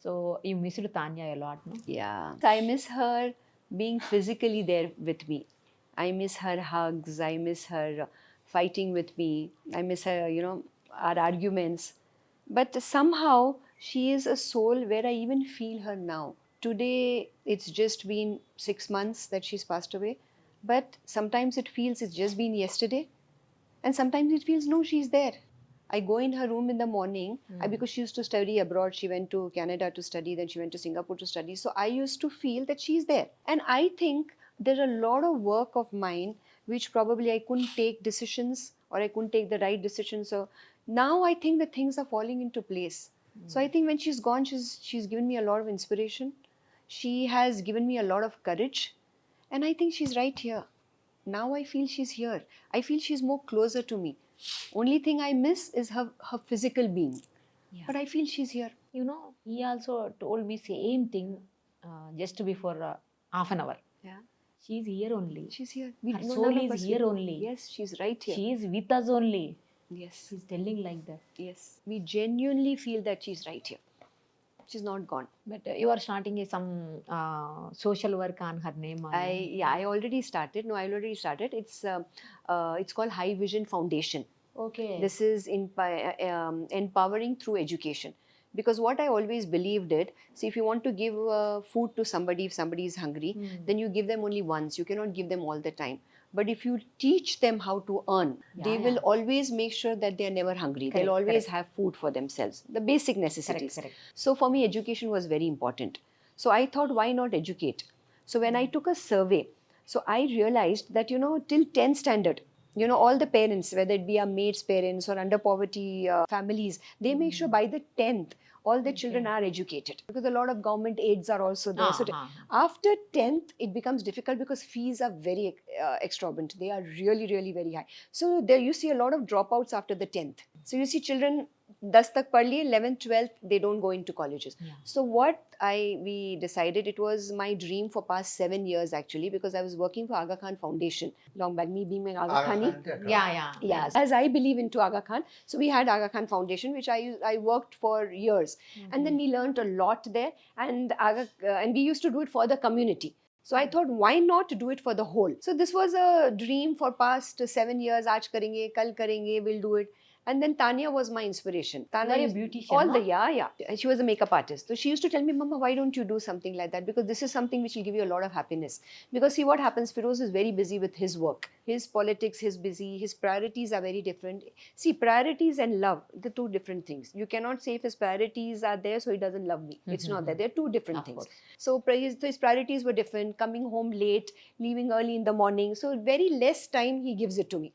So you missed Tania a lot, no? Yeah, I miss her being physically there with me. I miss her hugs, I miss her fighting with me, I miss her our arguments. But somehow she is a soul where I even feel her now. Today, it's just been 6 months that she's passed away. But sometimes it feels it's just been yesterday. And sometimes it feels, no, she's there. I go in her room in the morning because she used to study abroad. She went to Canada to study, then she went to Singapore to study. So I used to feel that she's there. And I think there are a lot of work of mine which probably I couldn't take decisions, or I couldn't take the right decisions. So now I think that things are falling into place. So I think when she's gone, she's given me a lot of inspiration. She has given me a lot of courage. And I think she's right here. Now I feel she's here. I feel she's more closer to me. Only thing I miss is her physical being. Yeah. But I feel she's here. You know, he also told me same thing just before half an hour. Yeah. She's here only. She's here. Her No, soul none of is us here will- only. Yes, she's right here. She is with us only. Yes. She's telling like that. Yes. We genuinely feel that she's right here. She's not gone. But you are starting some social work on her name. I already started. No, I already started. It's called High Vision Foundation. Okay. This is empowering through education. Because what I always believed it, see, if you want to give food to somebody, if somebody is hungry, then you give them only once. You cannot give them all the time. But if you teach them how to earn, they will always make sure that they are never hungry. Correct, They'll always correct. have food for themselves, the basic necessities. correct. So for me, education was very important. So I thought, why not educate? So when I took a survey, so I realized that, till 10th standard, all the parents, whether it be our maid's parents or under poverty families, they make sure by the 10th, all the children are educated. Because a lot of government aids are also there. So after 10th, it becomes difficult because fees are very exorbitant. They are really, really very high. So there you see a lot of dropouts after the 10th. So you see children, 10 tak pad liye, 11th, 12th, they don't go into colleges. Yeah. So what we decided, it was my dream for past 7 years actually, because I was working for Aga Khan Foundation. Long back, me being Aga Khani. Yeah. Yes, as I believe into Aga Khan. So we had Aga Khan Foundation, which I worked for years. And then we learned a lot there. And we used to do it for the community. So I thought, why not do it for the whole? So this was a dream for past 7 years. Aaj karenge, kal karenge, we'll do it. And then Tanya was my inspiration. Tanya You are a is beautician, all no? the yeah. And she was a makeup artist. So she used to tell me, Mama, why don't you do something like that? Because this is something which will give you a lot of happiness. Because see what happens, Feroz is very busy with his work. His politics, his priorities are very different. See, priorities and love, the two different things. You cannot say if his priorities are there, so he doesn't love me. It's not that. They're two different Of things. course. So his priorities were different, coming home late, leaving early in the morning. So very less time he gives it to me.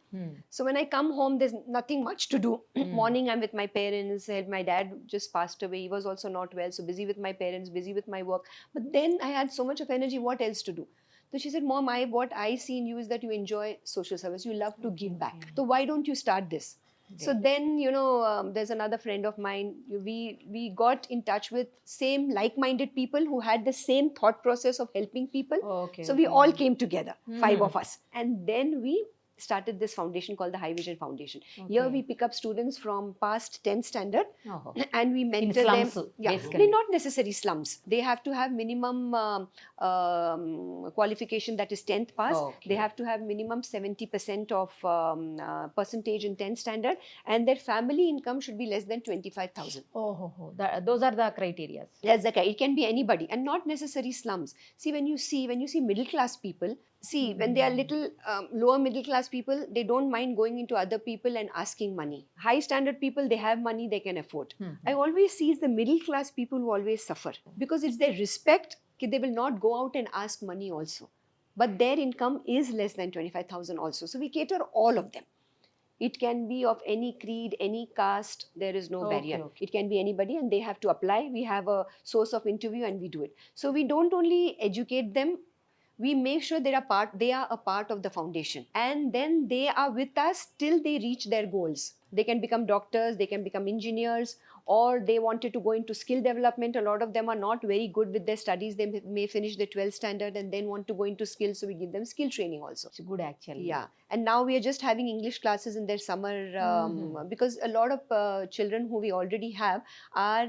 So when I come home, there's nothing much to do. Morning, I'm with my parents. My dad just passed away. He was also not well. So busy with my parents, busy with my work. But then I had so much of energy. What else to do? So she said, Mom, what I see in you is that you enjoy social service. You love to give back. So why don't you start this? So then, there's another friend of mine. We got in touch with same like-minded people who had the same thought process of helping people. Okay. So we all came together, 5 of us. And then we started this foundation called the High Vision Foundation. Here we pick up students from past 10th standard and we mentor slums, them. basically. Not necessarily slums. They have to have minimum qualification, that is 10th pass. They have to have minimum 70% of percentage in 10th standard, and their family income should be less than 25,000. Those are the criteria. That's the it can be anybody and not necessarily slums. See, when you see middle class people, when they are little lower middle class people, they don't mind going into other people and asking money. High standard people, they have money, they can afford. I always see the middle class people who always suffer because it's their respect that they will not go out and ask money also. But their income is less than 25,000 also. So we cater all of them. It can be of any creed, any caste, there is no barrier. It can be anybody and they have to apply. We have a source of interview and we do it. So we don't only educate them, we make sure they are a part of the foundation. And then they are with us till they reach their goals. They can become doctors, they can become engineers, or they wanted to go into skill development. A lot of them are not very good with their studies. They may finish the 12th standard and then want to go into skills. So we give them skill training also. It's good actually. Yeah. And now we are just having English classes in their summer because a lot of children who we already have are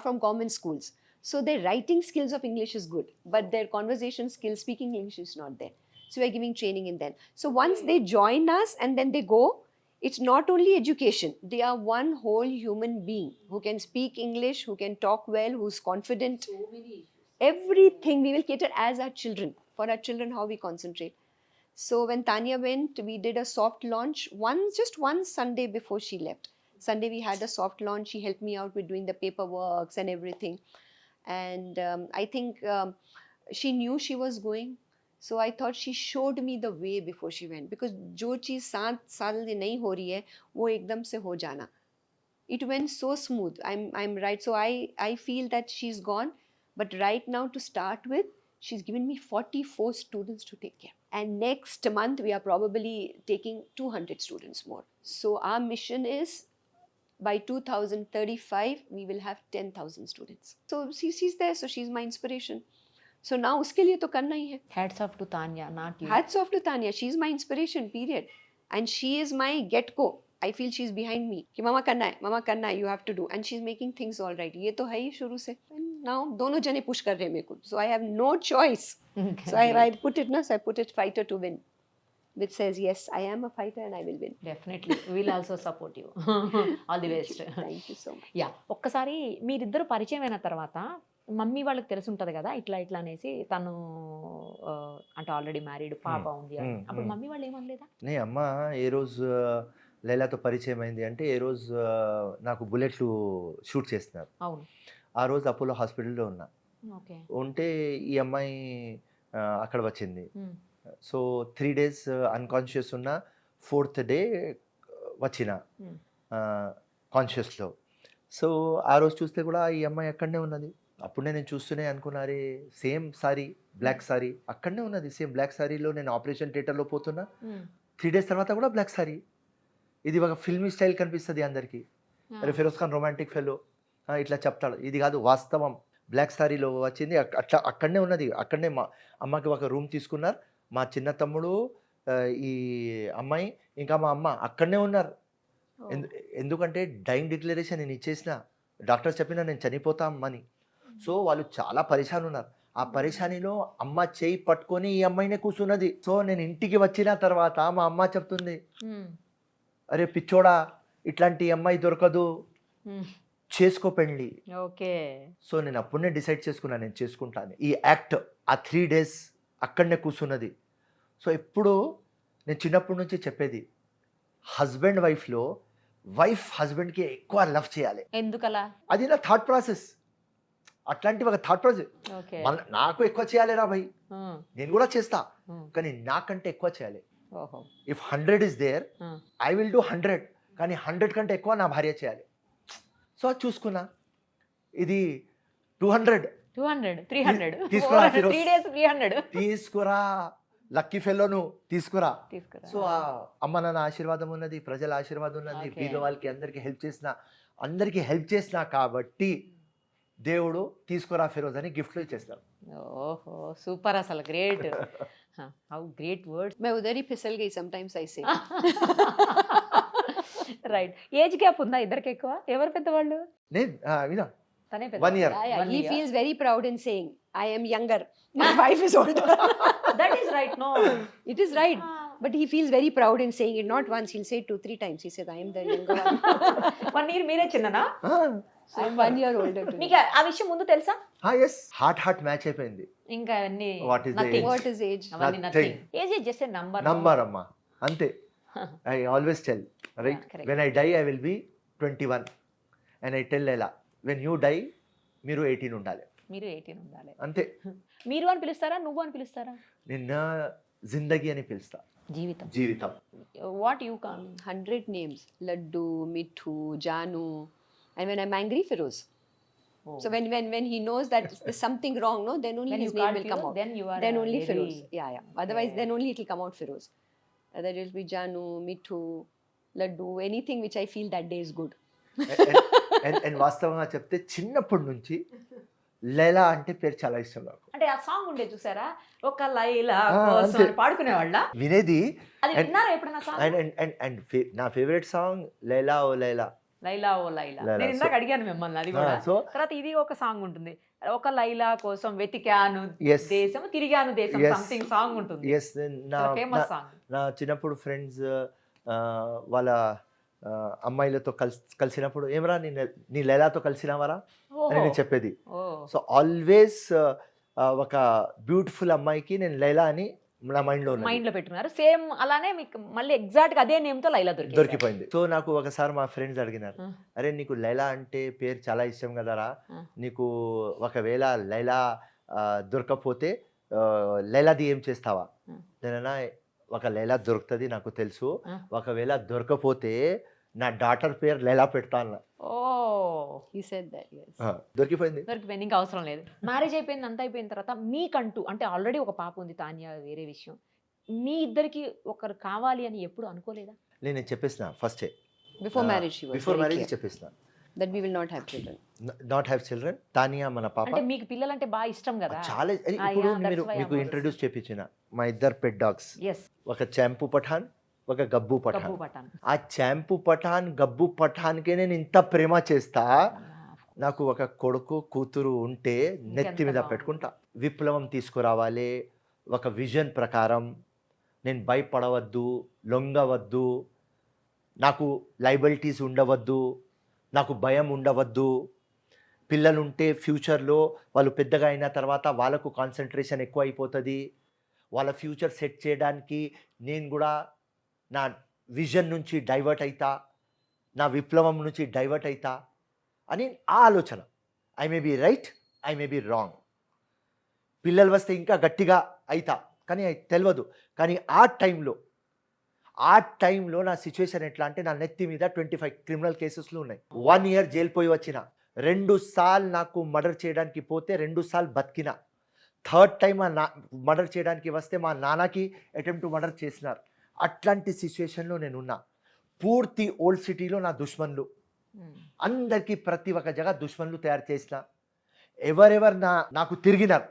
from government schools. So their writing skills of English is good, but their conversation skills, speaking English is not there. So we are giving training in them. So once they join us and then they go, it's not only education, they are one whole human being who can speak English, who can talk well, who's confident. Everything we will cater as our children. For our children, how we concentrate. So when Tanya went, we did a soft launch just one Sunday before she left. Sunday we had a soft launch. She helped me out with doing the paperwork and everything. And I think she knew she was going. So I thought she showed me the way before she went. Because जो चीज़ 7 साल से नहीं हो रही है, वो एकदम से हो जाना. It went so smooth. I'm right. So I feel that she's gone. But right now, to start with, she's given me 44 students to take care. And next month, we are probably taking 200 students more. So our mission is, by 2035, we will have 10,000 students. So she's there, so she's my inspiration. So now, uske liye to karna hi hai. Hats off to Tanya, not you. Hats off to Tanya. She's my inspiration, period. And she is my get-go. I feel she's behind me. कि mama करना है, you have to do. And she's making things all right. ये तो है ही शुरू से. And now दोनों जने push कर रहे हैं मेरे को. So I have no choice. So I put it, so I put it fighter to win. Which says, yes, I am a fighter and I will win. Definitely will also support you. All the best. Thank you so much. Yeah, ఒక్కసారి మీరిద్దరు పరిచయం అయిన తర్వాత మమ్మీ వాళ్ళకి తెలిసి ఉంటుంది కదా, ఇట్లా అనేసి తను అంటే ఆల్రెడీ మ్యారీడ్, పాప ఉంది అని. అప్పుడు మమ్మీ వాళ్ళు ఏమనలేదా? నే అమ్మ ఏ రోజు లైలాతో పరిచయం అయింది అంటే, ఏ రోజు నాకు బుల్లెట్లు షూట్ చేస్తున్నారు. అవును. ఆ రోజు అపోలో హాస్పిటల్లో ఉన్నా. ఓకే. ఉంటే ఈ అమ్మాయి అక్కడ వచ్చింది. సో 3 days అన్కాన్షియస్ ఉన్న, 4th day వచ్చిన కాన్షియస్లో. సో ఆ రోజు చూస్తే కూడా ఈ అమ్మాయి అక్కడనే ఉన్నది. అప్పుడే నేను చూస్తూనే అనుకున్నారే, సేమ్ సారీ, బ్లాక్ సారీ అక్కడనే ఉన్నది. సేమ్ బ్లాక్ సారీలో నేను ఆపరేషన్ థియేటర్లో పోతున్నా. 3 days తర్వాత కూడా బ్లాక్ సారీ. ఇది ఒక ఫిల్మీ స్టైల్ కనిపిస్తుంది అందరికీ. అరే ఫిరోజ్ ఖాన్ రొమాంటిక్ ఫెలో ఇట్లా చెప్తాడు. ఇది కాదు వాస్తవం. బ్లాక్ సారీలో వచ్చింది, అట్లా అక్కడనే ఉన్నది. అక్కడనే మా అమ్మకి ఒక రూమ్ తీసుకున్నారు. మా చిన్న తమ్ముడు, ఈ అమ్మాయి, ఇంకా మా అమ్మ అక్కడనే ఉన్నారు. ఎందుకంటే డైయింగ్ డిక్లరేషన్ నేను ఇచ్చేసిన, డాక్టర్స్ చెప్పినా నేను చనిపోతామని. సో వాళ్ళు చాలా పరేషాన్ ఉన్నారు. ఆ పరేషానిలో అమ్మ చేయి పట్టుకొని ఈ అమ్మాయినే కూర్చున్నది. సో నేను ఇంటికి వచ్చిన తర్వాత మా అమ్మ చెప్తుంది, అరే పిచ్చోడా, ఇట్లాంటి అమ్మాయి దొరకదు, చేసుకో పెళ్ళి. ఓకే. సో నేను అప్పుడే డిసైడ్ చేసుకున్నాను, నేను చేసుకుంటాను. ఈ యాక్ట్ ఆ 3 days అక్కడనే కూర్చున్నది. సో ఎప్పుడు నేను చిన్నప్పటి నుంచి చెప్పేది, హస్బెండ్ వైఫ్లో వైఫ్ హస్బెండ్కి ఎక్కువ లవ్ చేయాలి. ఎందుకలా? అది నా థాట్ ప్రాసెస్. అట్లాంటి ఒక థాట్ ప్రాసెస్. నాకు ఎక్కువ చేయాలి రా భయ్, నేను కూడా చేస్తా, కానీ నాకంటే ఎక్కువ చేయాలి. If 100 is there, I will do 100, కానీ 100 కంటే ఎక్కువ నా భార్య చేయాలి. సో అది చూసుకున్నా. ఇది 200 300 తీసుకురా, 3 days 300 తీసుకురా, లక్కీ ఫెలోను తీసుకురా. సో అమ్మ నాన్న ఆశీర్వాదం ఉన్నది, ప్రజల ఆశీర్వాదం ఉన్నది, వీళ్ళ వాళ్ళకి అందరికి హెల్ప్ చేసిన కాబట్టి దేవుడు తీసుకురా ఫిరోజ్ అని గిఫ్ట్లు ఇచ్చేస్తాడు. ఓహో, సూపర్, అసలు గ్రేట్. How great words. मैं उधर ही फिसल गई sometimes I say. Right. Age gap ఉందా ఇద్దరికి ఎక్కువ? ఎవరు పెద్దవాళ్ళు? నేను వినా తనే పెద్ద. 1 year. He feels very proud in saying I am younger, my wife is older. That is right. No, it is right. But he feels very proud in saying it. Not once, he'll say it 2-3 times. He says, I am the younger one. 1 year మీరే చిన్ననా? I am 1 year older to మీకు ఆ విషయం ముందు తెలుసా? ఎస్, హార్ట్ మ్యాచ్ అయిపోయింది. ఇంకా అన్ని What is the age? What is age? అవన్నీ Nothing. Nothing. Age is just a number. Number అమ్మా, అంతే. I always tell, right, correct. When I die I will be 21 and I tell Laila, when you die మీరు 18 ఉండాలి. మీరు 18 ఉండాలి, అంతే. మీరు అని పిలుస్తారా, నువ్వు అని పిలుస్తారా? నిన్న జిందగీ అని పిలుస్తా, జీవితం. What you call? 100 names. Laddu, Mithu, Janu. And when I'm angry, Feroz. Oh. So when he knows that there's something wrong, no, then only When his you name call will come Feroz, out. then you are Then only very- Feroz. Yeah. Otherwise, Yeah. then only it will come out Feroz. Other it will be Janu, Mithu, Laddu, anything which I feel that day is good. And వాస్తవంగా చెప్తే చిన్నప్పటి నుంచి లైలా అంటే పేరు చాలా ఇష్టం నాకు. అంటే ఆ సాంగ్ ఉండే చూసారా, ఒక లైలా కోసం అంతే. అని పాడుకునేవాళ్ళ. వినేది. అది విన్నారా ఎప్పుడైనా సాంగ్? అండ్ నా ఫేవరెట్ సాంగ్ లైలా ఓ లైలా. లైలా ఓ లైలా. లైలా. నేను ఇందాక అడిగాను మిమ్మల్ని అది కూడా. సో తర్వాత ఇది ఒక సాంగ్ ఉంటుంది, ఒక లైలా కోసం వెతికాను Yes. దేశం తిరిగాను దేశం, Yes. సంథింగ్ సాంగ్ ఉంటుంది. Yes, famous song. నా చిన్నప్పుడు ఫ్రెండ్స్ వాళ్ళ అమ్మాయిలతో కలిసినప్పుడు ఏమరా నీ లైలాతో కలిసినావరా అని నేను చెప్పేది. సో ఆల్వేస్ ఒక బ్యూటిఫుల్ అమ్మాయికి నేను లైలా అని నా మైండ్ లో పెట్టుకున్నారు. సేమ్ అలానే మీకు మళ్ళీ ఎగ్జాక్ట్ అదే నేమ్ తో లైలా దొరికిపోయింది. సో నాకు ఒకసారి మా ఫ్రెండ్స్ అడిగినారు, అరే నీకు లైలా అంటే పేరు చాలా ఇష్టం కదరా, నీకు ఒకవేళ లైలా దొరకపోతే లైలాది ఏం చేస్తావా? నేనన్నా ఒక లైలా దొరుకుతుంది నాకు తెలుసు, ఒకవేళ దొరకపోతే నా డాటర్ పేరు లైలా పెడతా అన్న. దొరికిపోయింది. ఇంకా అవసరం లేదు. మ్యారేజ్ అయిపోయింది, అంత అయిపోయిన తర్వాత మీకంటూ అంటే ఆల్రెడీ ఒక పాప ఉంది, తాన్యా వేరే విషయం, మీ ఇద్దరికి ఒకరు కావాలి అని ఎప్పుడు అనుకోలేదా? నేను చెప్పేసిన ఫస్టే బిఫోర్ మ్యారేజ్ చెప్పేసిన that we will not have children. Tania మన పాప. అంటే మీకు పిల్లలంటే బాగా ఇష్టం కదా. చాలా. ఇప్పుడు మీకు ఇంట్రడ్యూస్ చేపించిన మా ఇద్దరు పెట్ డాగ్స్, ఒక చాంపు పఠాన్, ఒక గబ్బు పఠాన్. ఆ చాంపు పఠాన్ గబ్బు పఠాన్కే నేను ఇంత ప్రేమ చేస్తా. నాకు ఒక కొడుకు కూతురు ఉంటే నెత్తి మీద పెట్టుకుంటా. విప్లవం తీసుకురావాలి, ఒక విజన్ ప్రకారం. నేను భయపడవద్దు, లొంగవద్దు, నాకు లైబిలిటీస్ ఉండవద్దు, నాకు భయం ఉండవద్దు. పిల్లలుంటే ఫ్యూచర్లో వాళ్ళు పెద్దగా అయిన తర్వాత వాళ్ళకు కాన్సన్ట్రేషన్ ఎక్కువ అయిపోతుంది. వాళ్ళ ఫ్యూచర్ సెట్ చేయడానికి నేను కూడా నా విజన్ నుంచి డైవర్ట్ అవుతా, నా విప్లవం నుంచి డైవర్ట్ అవుతా అని ఆ ఆలోచన. I may be right, I may be wrong. పిల్లలు వస్తే ఇంకా గట్టిగా అవుతా, కానీ తెలియదు. కానీ ఆ టైంలో నా సిచ్యువేషన్ ఎట్లా అంటే, నా నెత్తి మీద 25 క్రిమినల్ కేసెస్లు ఉన్నాయి. 1 year జైలు పోయి వచ్చిన. 2 సార్లు నాకు మర్డర్ చేయడానికి పోతే 2 సార్లు బతికిన. 3rd టైం మర్డర్ చేయడానికి వస్తే మా నాన్నకి అటెంప్ట్ మర్డర్ చేసినారు. అట్లాంటి సిచ్యువేషన్లో నేను ఉన్నా. పూర్తి ఓల్డ్ సిటీలో నా దుష్మన్లు, అందరికీ ప్రతి ఒక్క జగ దుష్మన్లు తయారు చేసిన. ఎవరెవరు నాకు తిరిగినారు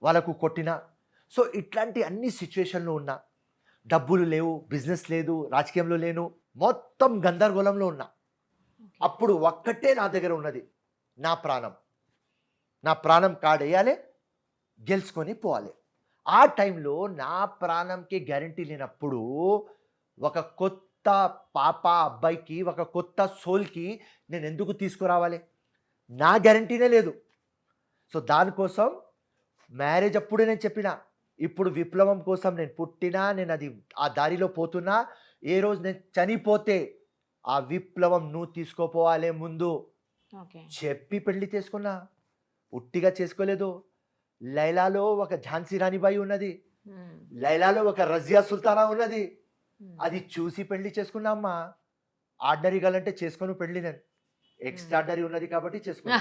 వాళ్ళకు కొట్టిన. సో ఇట్లాంటి అన్ని సిచ్యువేషన్లో ఉన్నా. డబ్బులు లేవు, బిజినెస్ లేదు, రాజకీయంలో లేను, మొత్తం గందరగోళంలో ఉన్నా. అప్పుడు ఒక్కటే నా దగ్గర ఉన్నది, నా ప్రాణం. నా ప్రాణం కాడేయాలి, గెలుచుకొని పోవాలి. ఆ టైంలో నా ప్రాణంకి గ్యారంటీ లేనప్పుడు ఒక కొత్త పాప అబ్బాయికి, ఒక కొత్త సోల్కి నేను ఎందుకు తీసుకురావాలి? నా గ్యారంటీనే లేదు. సో దానికోసం మ్యారేజ్ అప్పుడే నేను చెప్పిన, ఇప్పుడు విప్లవం కోసం నేను పుట్టినా, నేను అది ఆ దారిలో పోతున్నా. ఏ రోజు నేను చనిపోతే ఆ విప్లవం నువ్వు తీసుకోపోవాలి ముందు చెప్పి పెళ్లి చేసుకున్నా. ఉట్టిగా చేసుకోలేదు. లైలాలో ఒక ఝాన్సీ రాణిబాయి ఉన్నది, లైలాలో ఒక రజియా సుల్తానా ఉన్నది. అది చూసి పెళ్లి చేసుకున్నా. అమ్మా ఆర్డినరీ గలంటే చేసుకోను పెళ్లి, నేను ఎక్స్ట్రాడనరీ ఉన్నది కాబట్టి చేసుకున్నా.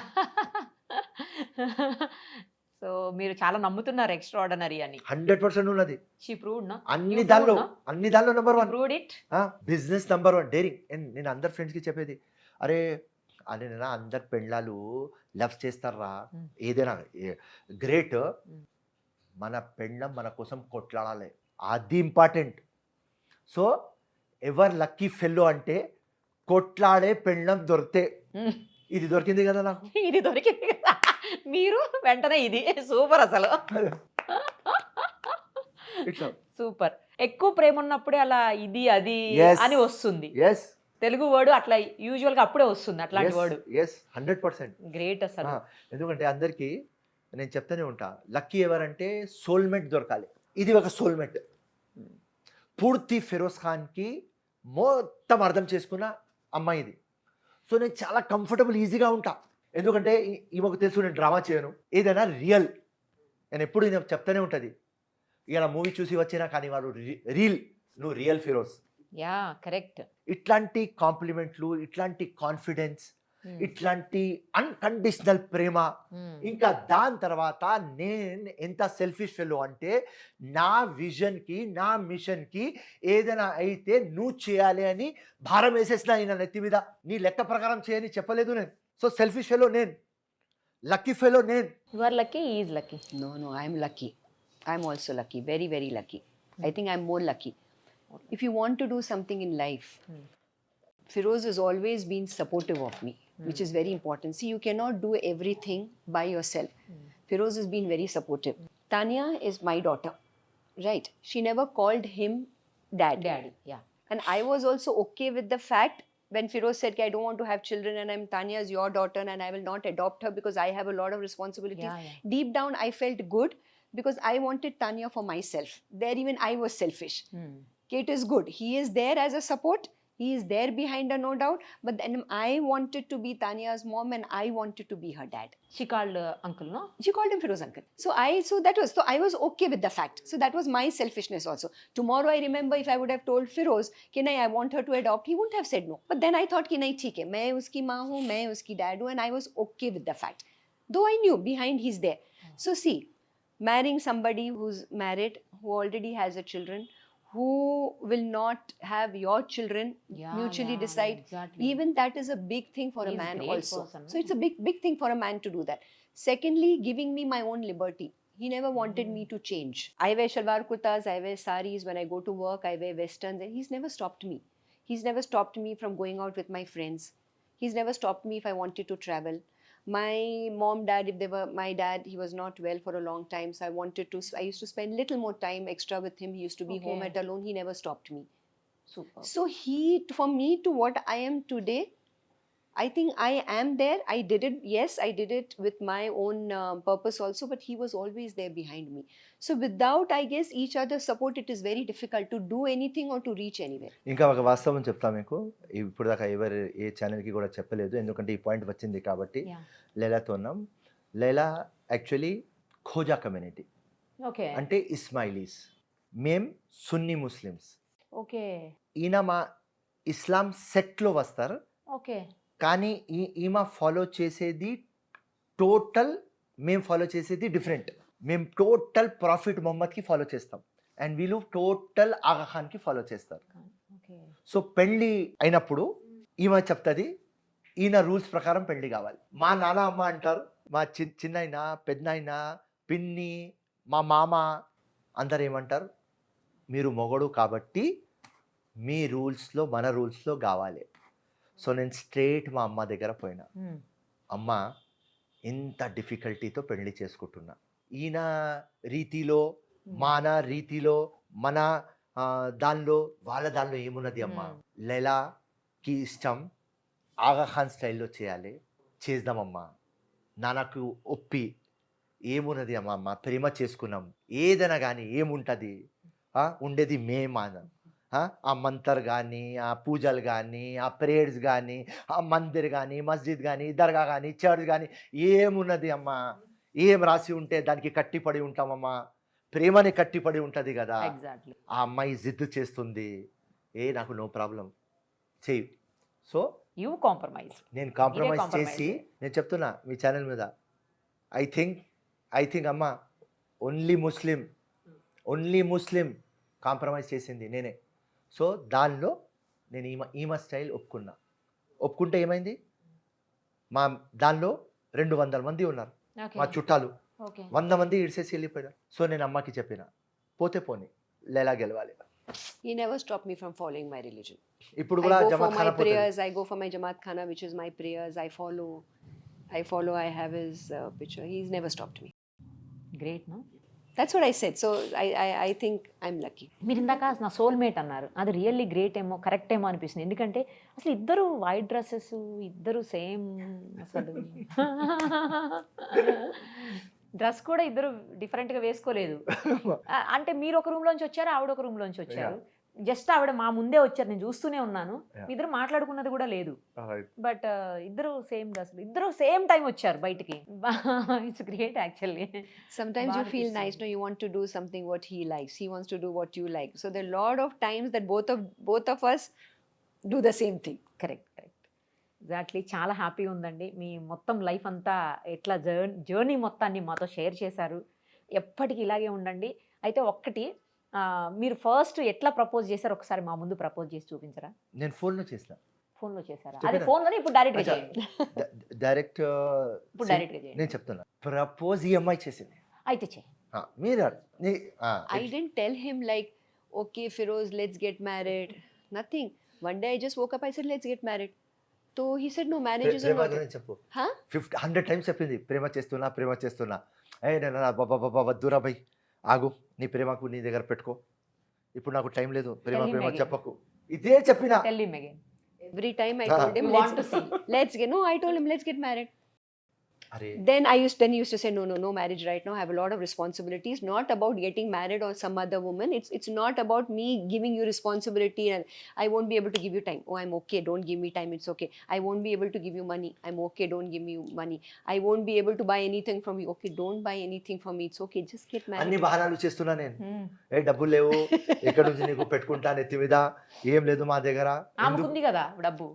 సో మీరు చాలా నమ్ముతున్నారు ఎక్స్ట్రాఆర్డినరీ అని. 100% ఉన్నది. షీ ప్రూవ్డ్ నా అన్ని దానిలో number 1. Proved it. Business number 1, daring. నేను అందరు ఫ్రెండ్స్కి చెప్పేది, అరే అని నేను అందరు పెళ్ళాలు లవ్ చేస్తారా, ఏదైనా గ్రేట్, మన పెళ్ళం మన కోసం కొట్లాడాలి, అది important. So ever lucky fellow అంటే కొట్లాడే పెళ్ళం దొరికితే. ఇది దొరికింది కదా నాకు, ఇది దొరికింది కదా, మీరు వెంటనే ఇది సూపర్. అసలు సూపర్. ఎక్కువ ప్రేమ ఉన్నప్పుడే అలా ఇది అది అని వస్తుంది. తెలుగు వర్డ్ అట్లా యూజువల్ గా అప్పుడే వస్తుంది అట్లాంటి వర్డ్. 100% గ్రేట్ అసలు. ఎందుకంటే అందరికి నేను చెప్తానే ఉంటా, లక్కీ ఎవరంటే సోల్మేట్ దొరకాలి. ఇది ఒక సోల్మేట్. పూర్తి ఫిరోజ్ ఖాన్కి మొత్తం అర్థం చేసుకున్న అమ్మాయి ఇది. సో నేను చాలా కంఫర్టబుల్, ఈజీగా ఉంటా. ఎందుకంటే ఈమెకు తెలుసు నేను డ్రామా చేయను, ఏదైనా రియల్. నేను ఎప్పుడు చెప్తానే ఉంటుంది, ఇలా మూవీ చూసి వచ్చినా కానీ వాడు రీల్, నువ్వు రియల్ ఫిరోజ్. Yeah correct. ఇట్లాంటి కాంప్లిమెంట్లు, ఇట్లాంటి కాన్ఫిడెన్స్, ఇట్లాంటి అన్కండిషనల్ ప్రేమ. ఇంకా దాని తర్వాత నేను ఎంత సెల్ఫిష్ ఫెలో అంటే, నా విజన్కి, నా మిషన్కి ఏదైనా అయితే నువ్వు చేయాలి అని భారం వేసేసిన ఆయన నెత్తి మీద. నీ లెక్క ప్రకారం చేయని చెప్పలేదు నేను. సో సెల్ఫిష్ ఫెలో నేను, లక్కీ ఫెలో నేను. You are lucky, he is lucky. No, I am lucky. I am also lucky, very, very lucky. I think I am more lucky. If you want to do something in life, Feroz has always been supportive of me, which is very important. See, you cannot do everything by yourself. Feroz has been very supportive. Tanya is my daughter, right? She never called him dad. Daddy, yeah. And I was also okay with the fact when Feroz said, I don't want to have children and Tanya's your daughter and I will not adopt her because I have a lot of responsibilities. Yeah, yeah. Deep down, I felt good because I wanted Tanya for myself. There even I was selfish. Okay, it is good. He is there as a support. He is there behind her, no doubt. But then I wanted to be Tanya's mom and I wanted to be her dad. She called uncle, no? She called him Feroz uncle. So I was okay with the fact. So that was my selfishness also. Tomorrow I remember if I would have told Feroz कि नहीं I want her to adopt, he wouldn't have said no. But then I thought कि नहीं ठीक है, मैं उसकी माँ हूँ, मैं उसकी dad हूँ, and I was okay with the fact. Though I knew behind he's there. So see, marrying somebody who's married, who already has a children, who will not have your children, mutually decide. Exactly. Even that is a big thing for a He's man great also. person, no? So it's a big thing for a man to do that. Secondly, giving me my own liberty. He never wanted me to change. I wear shalwar kurtas, I wear saris. When I go to work, I wear westerns. And he's never stopped me. He's never stopped me from going out with my friends. He's never stopped me if I wanted to travel. My mom, dad, my dad, he was not well for a long time. So I used to spend little more time extra with him. He used to be home at alone. He never stopped me. Super. So for me to what I am today, I think I am there. I did it. Yes, I did it with my own purpose also, but he was always there behind me. So without, I guess, each other's support, it is very difficult to do anything or to reach anywhere. ఇంకా ఒక వాస్తవం చెప్తా మీకు, ఇప్పుడు దాకా ఎవరు ఏ ఛానల్కి కూడా చెప్పలేదు, ఎందుకంటే ఈ పాయింట్ వచ్చింది కాబట్టి. Yeah. లైలాతో ఉన్నాం. Laila actually Khoja community, Okay. అంటే ఇస్మాయిలీస్. మేం సున్నీ ముస్లిమ్స్. Okay. ఈయన మా ఇస్లాం సెట్లో వస్తారు, Okay. కానీ ఈమె ఫాలో చేసేది టోటల్, మేము ఫాలో చేసేది డిఫరెంట్. మేము టోటల్ ప్రాఫిట్ మొహమ్మద్కి ఫాలో చేస్తాం, అండ్ వీళ్ళు టోటల్ ఆగా ఖాన్కి ఫాలో చేస్తారు. Okay. సో పెళ్ళి అయినప్పుడు ఈమె చెప్తుంది ఈయన రూల్స్ ప్రకారం పెళ్ళి కావాలి. మా నాన్న అమ్మ అంటారు, మా చిన్నైనా పెద్దనైనా పిన్ని మా మామ అందరు ఏమంటారు, మీరు మొగడు కాబట్టి మీ రూల్స్లో మన రూల్స్లో కావాలి. సో నేను స్ట్రేట్ మా అమ్మ దగ్గర పోయినా, అమ్మ ఇంత డిఫికల్టీతో పెళ్లి చేసుకుంటున్నా, ఈయన రీతిలో మన రీతిలో మన దానిలో వాళ్ళ దానిలో ఏమున్నది అమ్మ, లైలాకి ఇష్టం ఆగా ఖాన్ స్టైల్లో చేయాలి, చేద్దామమ్మా, నాన్నకు ఒప్పి ఏమున్నది అమ్మ, ప్రేమ చేసుకున్నాం, ఏదైనా కానీ ఏముంటుంది, ఉండేది మేమాన. ఆ మంతర్ కానీ, ఆ పూజలు కానీ, ఆ ప్రేయర్స్ కానీ, ఆ మందిర్ కానీ, మస్జిద్ కానీ, దర్గా కానీ, చర్చ్ కానీ, ఏమున్నది అమ్మా, ఏం రాసి ఉంటే దానికి కట్టిపడి ఉంటామమ్మా, ప్రేమని కట్టిపడి ఉంటుంది కదా. Exactly. ఆ అమ్మాయి జిద్దు చేస్తుంది, నాకు నో ప్రాబ్లం చెయ్యి. So You compromise. నేను కాంప్రమైజ్ compromise. చేసి నేను చెప్తున్నా మీ ఛానల్ మీద, ఐ థింక్ అమ్మ ఓన్లీ ముస్లిం కాంప్రమైజ్ చేసింది నేనే. సో దానిలో నేను ఈమె స్టైల్ ఒప్పుకుంటే ఏమైంది, మా దానిలో 200 మంది ఉన్నారు Okay. మా చుట్టాలు, Okay. 100 మంది ఇడిసేసి వెళ్ళిపోయారు. సో నేను అమ్మకి చెప్పిన, పోతే పోనీ లైలా గెలవాలి. He never stopped me from following my religion. ఇప్పుడు I కూడా go for జమాత్ my ఖానా పోతుంది. prayers. I go for my Jamaat Khana, which is my prayers. I follow. I have his picture. He's never stopped me. Great, no? That's what I said. So I think I'm lucky. మీరు ఇందాక నా సోల్మేట్ అన్నారు, అది రియల్లీ గ్రేట్ ఏమో, కరెక్ట్ ఏమో అనిపిస్తుంది. ఎందుకంటే అసలు ఇద్దరు వైట్ డ్రెస్సెస్, ఇద్దరు సేమ్, అసలు డ్రెస్ కూడా ఇద్దరు డిఫరెంట్గా వేసుకోలేదు. అంటే మీరు ఒక రూమ్లోంచి వచ్చారు, ఆవిడ ఒక రూమ్లోంచి వచ్చారు. జస్ట్ ఆవిడ మా ముందే వచ్చారు, నేను చూస్తూనే ఉన్నాను. ఇద్దరు మాట్లాడుకున్నది కూడా లేదు, బట్ ఇద్దరు సేమ్ డ్రెస్సులు, ఇద్దరు సేమ్ టైం వచ్చారు బయటికి. It's great actually. Sometimes you feel nice, no, you want to do something what he likes. He wants to do what you like. So there are a lot of times that both of us do the same thing. Correct. Exactly. చాలా హ్యాపీ ఉందండి. మీ మొత్తం లైఫ్ అంతా ఎట్లా జర్నీ మొత్తాన్ని మాతో షేర్ చేశారు. ఎప్పటికీ ఇలాగే ఉండండి. అయితే ఒక్కటి, మీరు ఫస్ట్ ఎట్లా ప్రపోజ్ చేశారు ఒకసారి మా ముందు ప్రపోజ్ చేసి చూపించరా? నేను ఫోన్లో చేసిన. ఫోన్లో చేశారా? అదే ఫోన్లోనే. ఇప్పుడు డైరెక్ట్గా చేయండి. డైరెక్ట్ ఇప్పుడు డైరెక్ట్గా చేయండి. నేను చెప్తున్నా, ప్రపోజ్ ఈ అమ్మాయి చేసింది. అయితే చేయి. మీరు I didn't tell him like, okay, Feroz, let's get married. Nothing. One day I just woke up, I said, let's get married. So he said, no, marriage is not. చెప్పు. Huh? 100 టైమ్స్ చెప్పింది, ప్రేమ చేస్తున్నా. బాబా వద్దురా భయ్, ఆగు, నీ ప్రేమకు నీ దగ్గర పెట్టుకో, ఇప్పుడు నాకు టైం లేదు, ప్రేమ చెప్పకు. ఇదే చెప్పిన. Tell him again. Every time I told him, You want to see. let's get, no, I told him, let's get married. అరే Then he used to say, no marriage right now. I have a lot of responsibilities. Not about getting married or some other woman. It's not about me giving you responsibility and I won't be able to give you time. Oh, I'm okay. Don't give me time. It's okay. I won't be able to give you money. I'm okay. Don't give me money. I won't be able to buy anything from you. Okay, don't buy anything from me. It's okay. Just get అన్ని married. బహానాలు చేస్తున్నా నేను. ఏ డబ్బులు లేవు, ఎక్కడి నుంచి నీకు పెట్టుకుంటా నెత్తి మీద, ఏం లేదు మా దగ్గర. ఆమెకుంది కదా డబ్బు.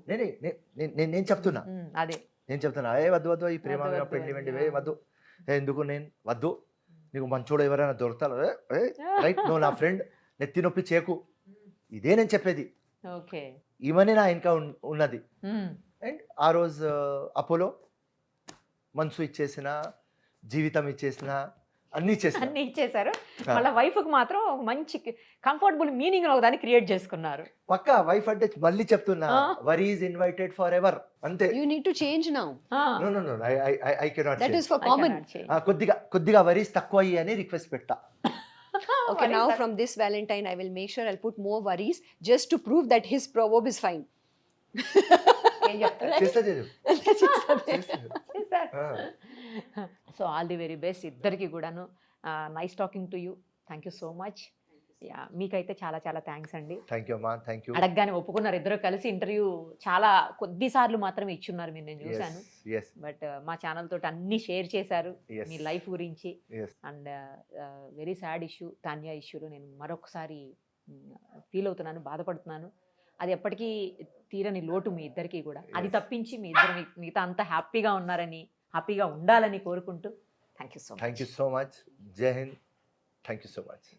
నేను చెప్తున్నా, అదే నేను చెప్తున్నా, ఏ వద్దు ఈ ప్రేమ వద్దు, పెళ్లి వద్దు. వెండి వద్దు, ఎందుకు నేను వద్దు, నీకు మంచోడు ఎవరైనా దొరుకుతారు రైట్, నువ్వు నా ఫ్రెండ్, నెత్తి నొప్పి చేకు, ఇదే నేను చెప్పేది. ఓకే. ఈమెనే నా ఇంకా ఉన్నది. అండ్ ఆ రోజు అపోలో మనసు ఇచ్చేసిన, జీవితం ఇచ్చేసిన, అన్ని ఇచ్చేసిన. అన్ని ఇచ్చేసారు. వాళ్ళ వైఫ్ కి మాత్రం ఒక మంచి కంఫర్టబుల్ మీనింగ్ ఒక దాన్ని క్రియేట్ చేసుకున్నారు. పక్కా వైఫ్ అంటే మళ్ళీ చెప్తున్నా, worry is invited for ever అంతే. You need to change now. No, I cannot That change. is for common. కొద్దిగా వరీస్ తక్కువ అయ్యి అని రిక్వెస్ట్ పెట్టా. Okay, now from this Valentine, I will make sure I'll put more worries just to prove that his proverb is fine. ఏం చెప్తారు? So all the very best ఇద్దరికి కూడాను. Nice talking to you. Thank you so much. Yeah, మీకైతే చాలా చాలా థ్యాంక్స్ అండి. థ్యాంక్ యూ అమ్మా, థ్యాంక్ యూ. అడగగానే ఒప్పుకున్నారు. ఇద్దరు కలిసి ఇంటర్వ్యూ చాలా కొద్దిసార్లు మాత్రమే ఇచ్చున్నారు మీరు, నేను చూశాను. బట్ మా ఛానల్ తోటి అన్ని షేర్ చేశారు మీ లైఫ్ గురించి. And very sad issue, Tanya ఇష్యూలో నేను మరొకసారి ఫీల్ అవుతున్నాను, బాధపడుతున్నాను. అది ఎప్పటికీ తీరని లోటు మీ ఇద్దరికి కూడా. అది తప్పించి మీ ఇద్దరు మిగతా అంతా హ్యాపీగా ఉన్నారని, హ్యాపీగా ఉండాలని కోరుకుంటూ thank you so much. Thank you so much. జై హింద్. Thank you so much.